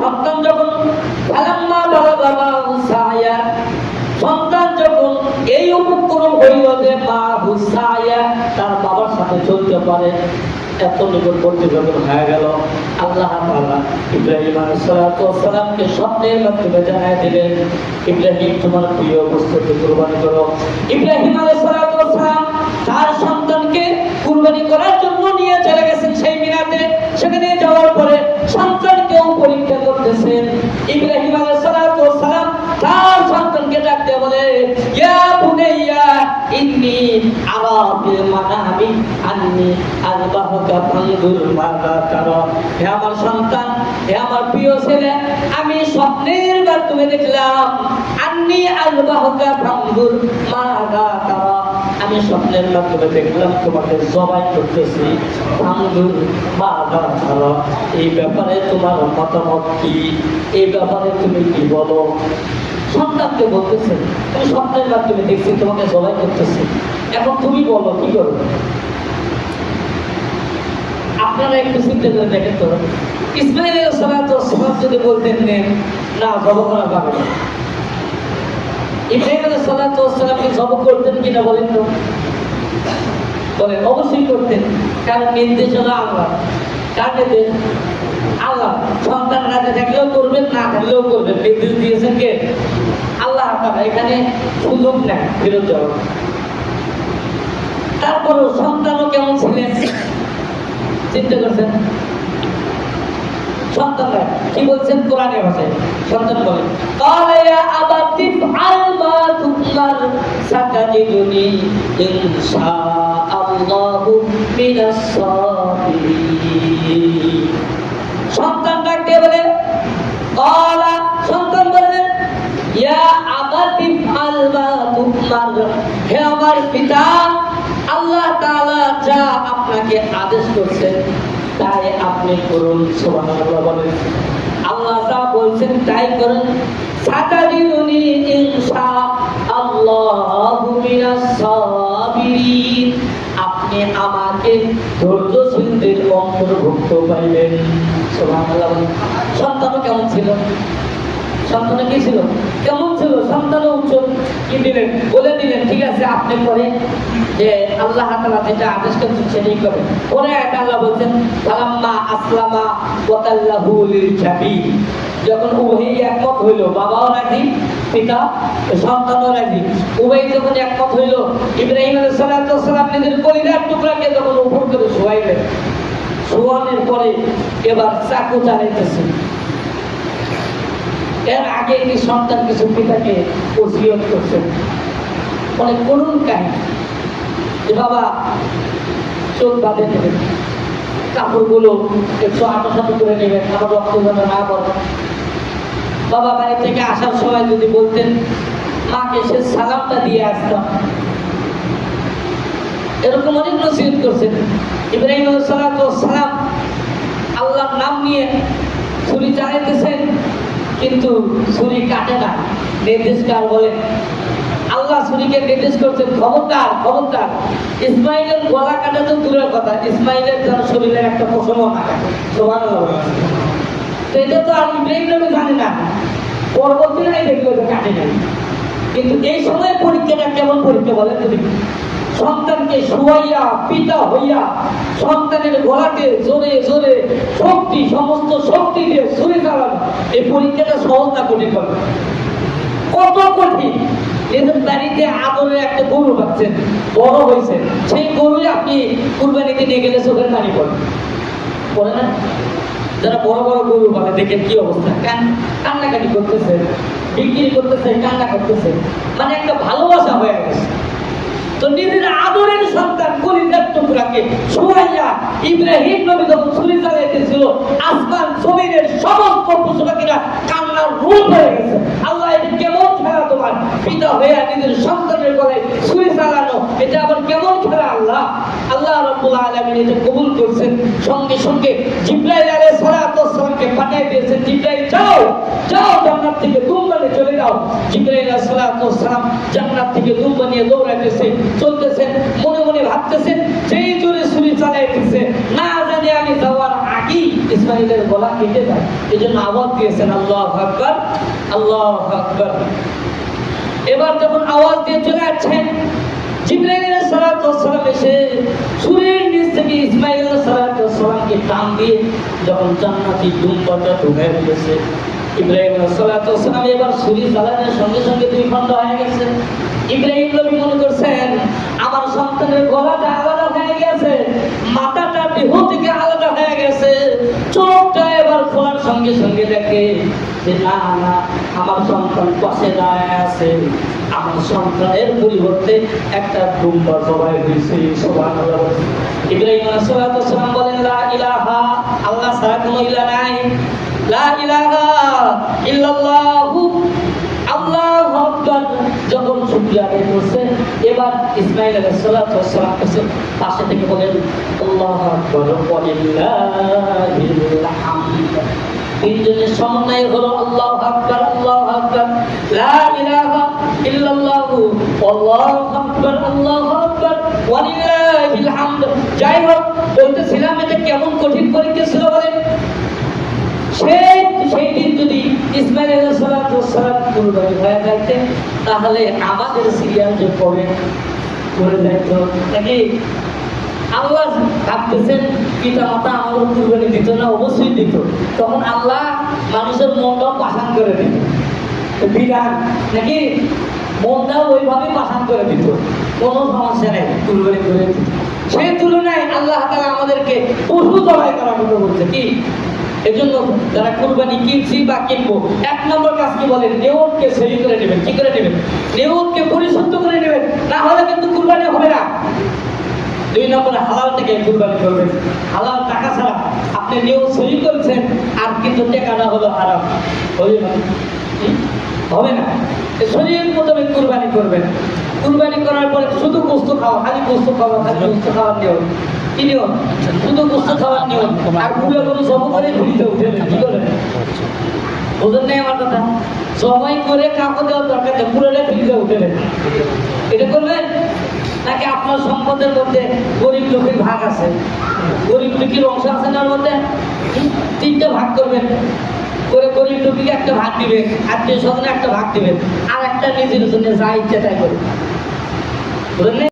সন্তান যখন ফালাম্মা বালাগা সায়া, সন্তান যখন এই উপক্রম হইল যে মা হুসায়া তার বাবার সাথে চলতে পারে, এত নিকটবর্তী যখন হয়ে গেল, আল্লাহ তাআলা ইব্রাহিম আলাইহিস সালামকে স্বপ্নের মাধ্যমে জানায় দিলেন, ইব্রাহিম তোমার প্রিয় বস্তুকে কুরবানি করো। ইব্রাহিম আলাইহিস সালাম তার সন্তানকে কুরবানি করার জন্য নিয়ে চলে গেছেন সেই মিনাতে। সেখানে যাওয়ার পরে সন্তানকেও পরীক্ষা করতেছেন। ইব্রাহিম আলাইহিস সালাম তার সন্তানকে ডাকতে বলে, ইয়া বুনাইয়া ইন্নী আরা ফিল মানামি আন্নী আযবাহুকা ফানজুর মাযা তারা। হে আমার সন্তান, হে আমার প্রিয় ছেলে, আমি স্বপ্নের মাধ্যমে দেখলাম, আন্নী আযবাহুকা ফানজুর মাযা তারা, আমি স্বপ্নের মাধ্যমে দেখলাম তোমাকে জবাই করতেছি, ফানজুর মাযা তারা, এই ব্যাপারে তোমার মতামত কি? এই ব্যাপারে তুমি কি বলো? সন্তানকে বলতেছে, তুমি স্বপ্নের মাধ্যমে দেখছি তোমাকে জবাই করতেছি, এখন তুমি বলো কি করবে? আপনারা একটু চিন্তা করে দেখেন তো, ইসমাঈল আলাইহিস সালাম যদি বলতেন না জবাই করা যাবে না, ইব্রাহিম আলাইহিস সালামকে জবাই করতেন কিনা বলেন তো? বলেন অবশ্যই করতেন, কারণ নির্দেশনা আল্লাহ। কার নির্দেশ? আল্লাহ। সন্তান রাতে থাকলেও করবেন, না থাকলেও করবেন, নির্দেশ দিয়েছেন কে? আল্লাহ তাআলা। এখানে সুযোগ নেই বিরোধ যাওয়ার। তারপরও সন্তানও কেমন ছিলেন চিন্তা করছেন? সন্তানরা কি বলছেন কোরআনের ভাষায়? সন্তান বলেন, ক্বালা ইয়া আবাতি ফাআল মা তুমার সাতাজিদুনি ইনশাআল্লাহু মিনাস সাবিরিন। সন্তান ডাকতে বলে, ক্বালা, সন্তান বলেন, ইয়া আবাতি ফাআল মা তুমার, হে আমার পিতা, আল্লাহ তাআলা যা আপনাকে আদেশ করেছেন তাই আপনি করুন। সুবহানাল্লাহ বলেন। আল্লাহ যা বলছেন তাই করেন। সাতাজিদুনি ইনশাআল্লাহু মিনাস সাবিরিন, আপনি আমাকে ধৈর্যশীলদের অন্তর্ভুক্ত পাইবেন। সুবহানাল্লাহ। সন্তান কেমন ছিল? সন্তান কি ছিল? কেমন ছিল? সন্তান উচ্চ কি দিলেন? বলে দিলেন, ঠিক আছে আপনি করেন, যে আল্লাহ তাআলা যেটা আদেশ করেছেন সেটাই করেন। পরে একটা আল্লাহ বলছেন, ফালাম্মা আসলামা ওয়াতাল্লাহু লিল জাবিন, যখন উভয়ই একমত হইল, বাবাও রাজি, পিতা সন্তানও রাজি, উভয় যখন একমত হইল, ইব্রাহিম আলাইহিস সালাম নিজের কলিজার টুকরাকে যখন উপর করে শোয়াইলেন, শোয়ানোর পরে এবার চাকু চালাইতেছেন। এর আগে এই সন্তান কিছু পিতাকে ওসিয়ত করছেন, অনেক করুণ কাহিনী, যে বাবা চোখ বাঁধে নেবেন, কাপড়গুলো 128 করে নেবেন, আমার রক্ত যেন না পড়ে। বাবা বাড়ি থেকে আসার সময় যদি বলতেন, মাকে সে সালামটা দিয়ে আসতাম। এরকম অনেক নসিহত করছেন। ইব্রাহিম আলাইহিস সালাম আল্লাহর নাম নিয়ে ছুরি চালাইতেছেন, কিন্তু ছুরি কাটে না। নির্দেশ কার বলেন? আল্লাহ ছুরিকে নির্দেশ করছেন, খবরদার খবরদার, ইসমাইলের গলা কাটা তো দূরের কথা, ইসমাইলের যেন শরীরের একটা পশমও না কাটে। সুবহানাল্লাহ। তো এটা তো আর ইব্রাহিম নবী জানে না, পরবর্তী নাই দেখলো যে কাটে নাই। কিন্তু এই সময় পরীক্ষাটা কেমন পরীক্ষা বলেন যদি? সন্তানকে শুয়াইয়া পিতা হইয়া সন্তানের গলাকে জোরে জোরে শক্তি, সমস্ত শক্তি দিয়ে ছুরি চালানো, এই পরীক্ষাটা সহজ না কঠিন হবে? কত কঠিন! এদের বাড়িতে আদরে একটা গরু পাচ্ছেন, বড় হয়েছে, সেই গরুই আপনি কুরবানিতে নিয়ে গেলে চোখের পানি পড়ে না? যারা বড় বড় গরু পালে দেখেন কি অবস্থা, কান্নাকাটি করতেছে, বিক্রি করতেছে, কান্না করতেছে, মানে একটা ভালোবাসা হয়ে গেছে। তো নিজের আদরের সন্তান কলিজার টুকরাকে শুয়াইয়া ইব্রাহিম নবী যখন ছুরি চালাইতেছিল, আসমান জমিনের সমস্ত পশু পাখিরা কান্নার রূপ হয়ে গেছে। আল্লাহ, এটা কেমন খেলা তোমার? পিতা হয়ে নিজের সন্তানের গলায় ছুরি চালানো, এটা আবার কেমন খেলা? আল্লাহ আল্লাহ রাব্বুল আলামিন এটা কবুল করছেন। সঙ্গে সঙ্গে জিবরাইল আলাইহিস সালামকে পাঠিয়ে দিয়েছেন, জিবরাইল যাও যাও, জান্নাত থেকে দুম্বা নিয়ে চলে যাও। জিবরাইল আলাইহিস সালাম জান্নাত থেকে দুম্বা নিয়ে দৌড়াইতেছে, চলতেছেন, মনে মনে ভাবতেছেন, যেই জোরে ছুরি চালাইতেছে, না জানি আমি যাওয়ার আগেই ইসমাইলের গলা কেটে যায়। এই জন্য আওয়াজ দিয়েছেন আল্লাহু আকবার, আল্লাহু আকবার। এবার যখন আওয়াজ দিয়ে চলে আসছেন, জিবরাইল আলাইহিস সালাতু ওয়াস সালাম এসে সুরের নিচ থেকে ইসমাইল আলাইহিস সালাতু ওয়াস সালামকে টান দিয়ে যখন জান্নাতি ডুম্বাটা ঢুকায় দিয়েছে, ইব্রাহিম আলাইহিস সালাতু ওয়াস সালাম এবার ছুরি চালানোর সঙ্গে সঙ্গে দুই খণ্ড হয়ে গেছে। ইব্রাহিম নবী মনে করছেন আমার সন্তানের গলাটা আলাদা হয়ে গেছে, মাথাটা দেহ থেকে আলাদা হয়ে গেছে। চোখটা এবার খোলার সঙ্গে সঙ্গে দেখে যে না না, আমার সন্তান পাশে দাঁড়ায় আছে, আমার সন্তানের পরিবর্তে একটা ডুম্বা জবাই হয়েছে। সুবহানাল্লাহ। ইব্রাহিম আলাইহিস সালাতু ওয়াস সালাম বলেন লা ইলাহা, আল্লাহ ছাড়া কোনো ইলাহ নাই, লা ইলাহা ইল্লাল্লাহু, আল্লাহু আকবার। যখন শুকরিয়া আদায় করছেন, এবার ইসমাইল আলাইহিস সালাতু ওয়াস সালাম পাশে থেকে বলেন আল্লাহু আকবার ওয়া লিল্লাহিল হামদ। তিনজনের সমন্বয় হলো আল্লাহু আকবার, আল্লাহু আকবার, লা ইলাহা ইল্লাল্লাহু, আল্লাহু আকবার, আল্লাহু আকবার, ওয়া লিল্লাহিল হামদ। যাই হোক, বলতেছিলাম এটা কেমন কঠিন পরীক্ষা ছিল বলেন। সেই দিন যদি ইসমাইল আলাইহিস সালাতু ওয়াস সালাম কুরবানি হয়ে যাইতেন, তাহলে আমাদের সিরিয়াল যে পড়ে করে যাইতো নাকি? আল্লাহ ভাবতেছেন পিতা মাতা আমাদের কুরবানি দিত না, অবশ্যই দিত। তখন আল্লাহ মানুষের মনটাও পাষাণ করে দিত, বিধান নাকি মনটাও ওইভাবে পাষাণ করে দিত, কোনো সমস্যা নেই, কুরবানি করে দিত। সেই তুলনায় আল্লাহ তাআলা আমাদেরকে পশু জবাই করার কথা বলছে। কি এজন্য যারা কুরবানি কিনছি বা কিনবো, এক নম্বর কাজ কি বলেন, নিয়তকে সহি করে নেবেন। কি করে নেবেন? নিয়তকে পরিশুদ্ধ করে নেবেন, না হলে কিন্তু কুরবানি হবে না। দুই নম্বরে হালাল থেকে কুরবানি করবেন। হালাল টাকা ছাড়া আপনি নিয়ত সহি করেছেন আর কিন্তু টাকাটা হলো হারাম, হবে না। শরীর মোতাবেক কুরবানি করবেন। কুরবানি করার পরে শুধু গোস্ত খাওয়া, খালি গোস্ত খাওয়া, খালি গোস্ত খাওয়ার নিয়ম। কি নিয়ম? শুধু গোস্ত খাওয়ার নিয়ম। আর পুরো কোনো সব করে ঘুরিতে উঠে কি করেন? ওদের নেই আমার কথা, সবাই করে কাপড় দেওয়ার দরকার নেই, পুরোটা ফ্রিজে উঠে এটা করবেন। নাকি আপনার সম্পদের মধ্যে গরিব লোকের ভাগ আছে, গরিব লোকের অংশ আছে তার মধ্যে, তিনটে ভাগ করবেন করে, গরিব লোককে একটা ভাগ দিবেন, আত্মীয় স্বজনে একটা ভাগ দিবেন, আর একটা নিজের জন্য যা ইচ্ছে তাই করবেন।